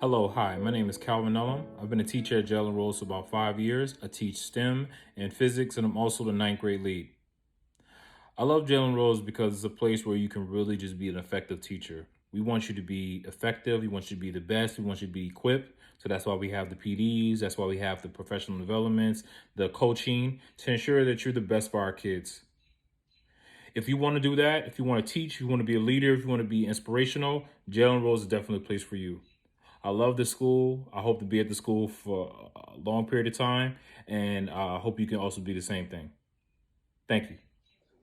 Hello, hi, my name is Calvin Nellum. I've been a teacher at Jalen Rose for about 5 years. I teach STEM and physics, and I'm also the ninth grade lead. I love Jalen Rose because it's a place where you can really just be an effective teacher. We want you to be effective, we want you to be the best, we want you to be equipped. So that's why we have the PDs, that's why we have the professional developments, the coaching to ensure that you're the best for our kids. If you want to do that, if you want to teach, if you want to be a leader, if you want to be inspirational, Jalen Rose is definitely a place for you. I love the school. I hope to be at the school for a long period of time, and I hope you can also be the same thing. Thank you.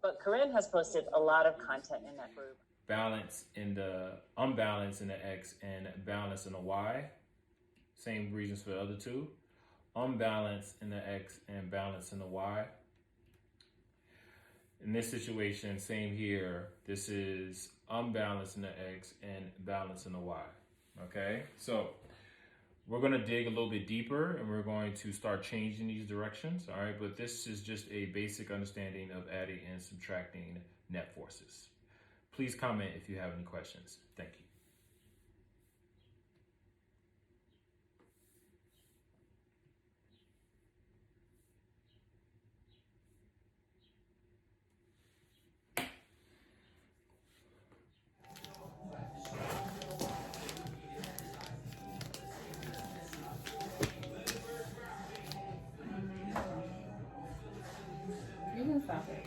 But Corinne has posted a lot of content in that group. Balance in the unbalance in the X and balance in the Y. Same reasons for the other two. Unbalance in the X and balance in the Y. In this situation, same here. This is unbalance in the X and balance in the Y. Okay, so we're going to dig a little bit deeper and we're going to start changing these directions. All right, but this is just a basic understanding of adding and subtracting net forces. Please comment if you have any questions. Thank you. You can stop it.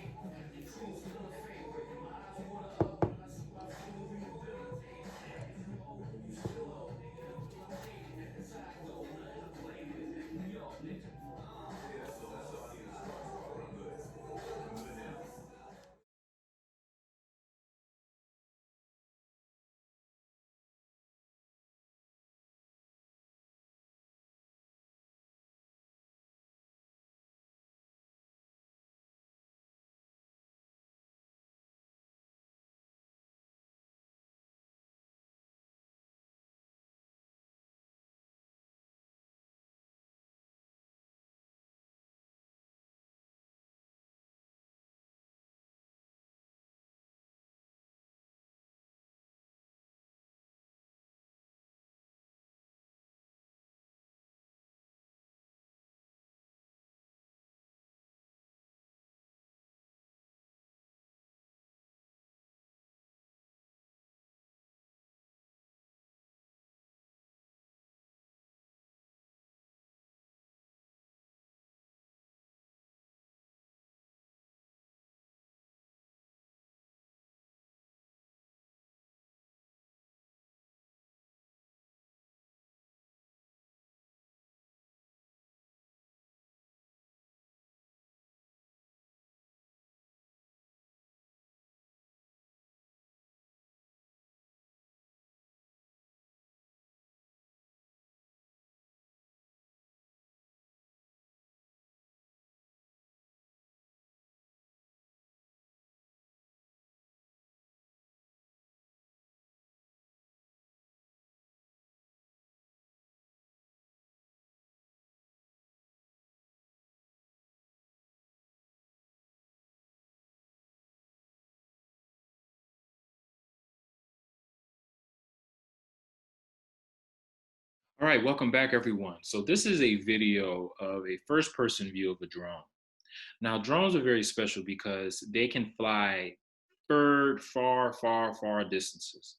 All right, welcome back, everyone. So this is a video of a first-person view of a drone. Now, drones are very special because they can fly far distances.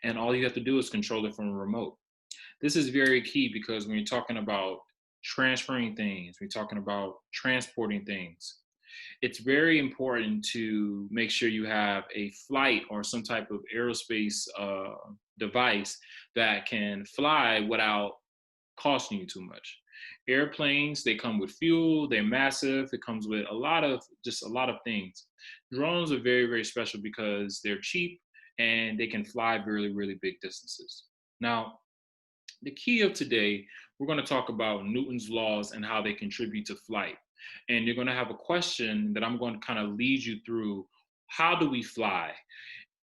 And all you have to do is control it from a remote. This is very key because when you're talking about transferring things, we're talking about transporting things, it's very important to make sure you have a flight or some type of aerospace device that can fly without costing you too much. Airplanes, they come with fuel, they're massive, it comes with a lot of things. Drones are very special because they're cheap and they can fly really big distances. Now, the key of today, we're going to talk about Newton's laws and how they contribute to flight. And you're going to have a question that I'm going to kind of lead you through. How do we fly?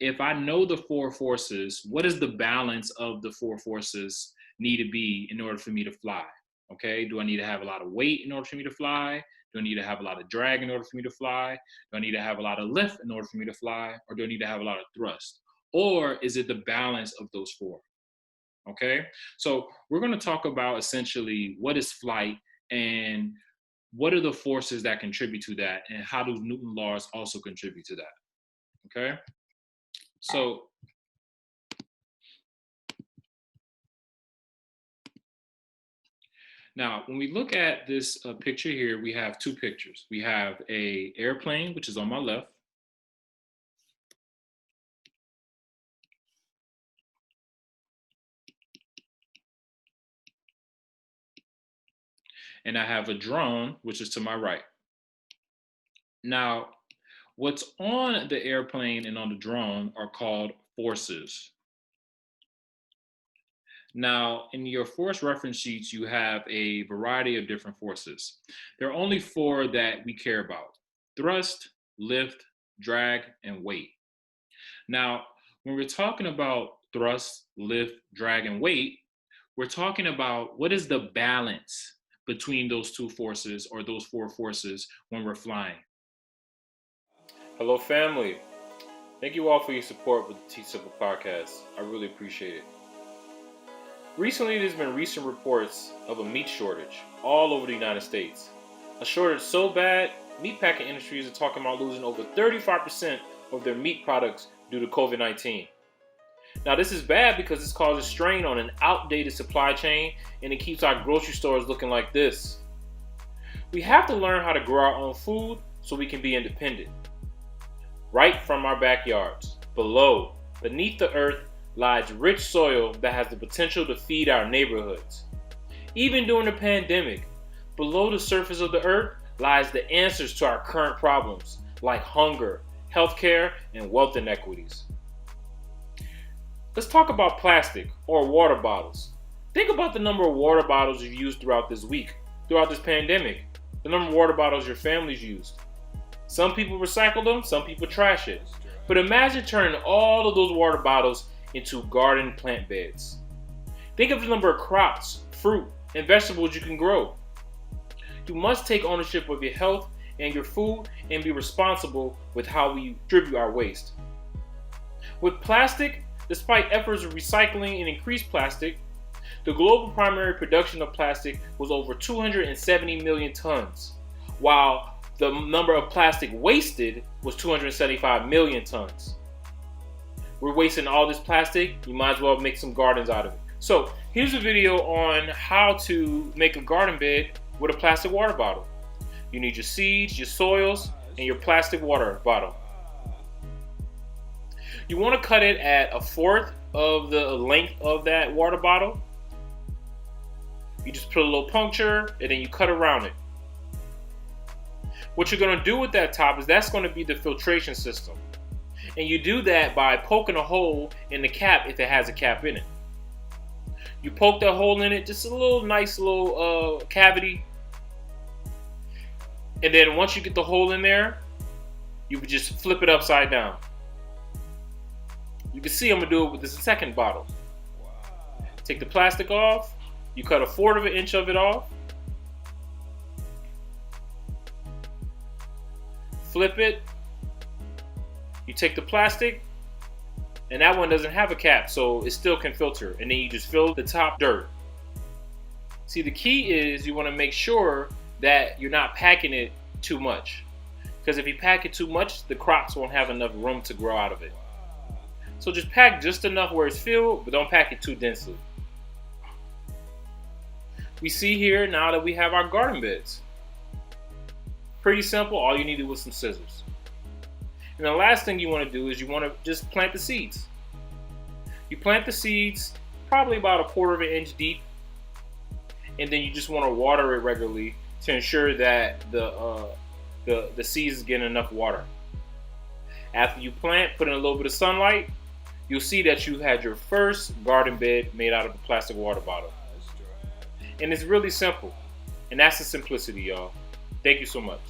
If I know the four forces, what is the balance of the four forces need to be in order for me to fly? Okay, do I need to have a lot of weight in order for me to fly? Do I need to have a lot of drag in order for me to fly? Do I need to have a lot of lift in order for me to fly? Or do I need to have a lot of thrust? Or is it the balance of those four? Okay, so we're going to talk about essentially what is flight and what are the forces that contribute to that, and how do Newton laws also contribute to that. Okay, so now when we look at this picture here, we have two pictures. We have a airplane, which is on my left, and I have a drone, which is to my right. Now, what's on the airplane and on the drone are called forces. Now, in your force reference sheets, you have a variety of different forces. There are only four that we care about: thrust, lift, drag, and weight. Now, when we're talking about thrust, lift, drag, and weight, we're talking about what is the balance between those two forces or those four forces when we're flying. Hello, family. Thank you all for your support with the Teach Simple podcast. I really appreciate it. Recently, there's been recent reports of a meat shortage all over the United States. A shortage so bad, meatpacking industries are talking about losing over 35% of their meat products due to COVID-19. Now, this is bad because this causes strain on an outdated supply chain, and it keeps our grocery stores looking like this. We have to learn how to grow our own food so we can be independent. Right from our backyards, beneath the earth, lies rich soil that has the potential to feed our neighborhoods. Even during the pandemic, below the surface of the earth lies the answers to our current problems, like hunger, healthcare, and wealth inequities. Let's talk about plastic or water bottles. Think about the number of water bottles you've used throughout this week, throughout this pandemic, the number of water bottles your family's used. Some people recycle them, some people trash it. But imagine turning all of those water bottles into garden plant beds. Think of the number of crops, fruit, and vegetables you can grow. You must take ownership of your health and your food and be responsible with how we distribute our waste. With plastic, despite efforts of recycling and increased plastic, the global primary production of plastic was over 270 million tons, while the number of plastic wasted was 275 million tons. We're wasting all this plastic, you might as well make some gardens out of it. So here's a video on how to make a garden bed with a plastic water bottle. You need your seeds, your soils, and your plastic water bottle. You want to cut it at 1/4 of the length of that water bottle. You just put a little puncture and then you cut around it. What you're going to do with that top is that's going to be the filtration system. And you do that by poking a hole in the cap if it has a cap in it. You poke that hole in it, just a little nice little cavity. And then once you get the hole in there, you can just flip it upside down. You can see I'm going to do it with this second bottle. Take the plastic off. You cut 1/4 of an inch of it off. Flip it. You take the plastic, and that one doesn't have a cap, so it still can filter. And then you just fill the top dirt. See, the key is you want to make sure that you're not packing it too much. Because if you pack it too much, the crops won't have enough room to grow out of it. So just pack just enough where it's filled, but don't pack it too densely. We see here now that we have our garden beds. Pretty simple, all you needed was some scissors. And the last thing you want to do is you want to just plant the seeds. You plant the seeds probably about 1/4 of an inch deep, and then you just want to water it regularly to ensure that the seeds get enough water. After you plant, put in a little bit of sunlight, you'll see that you had your first garden bed made out of a plastic water bottle. And it's really simple. And that's the simplicity, y'all. Thank you so much.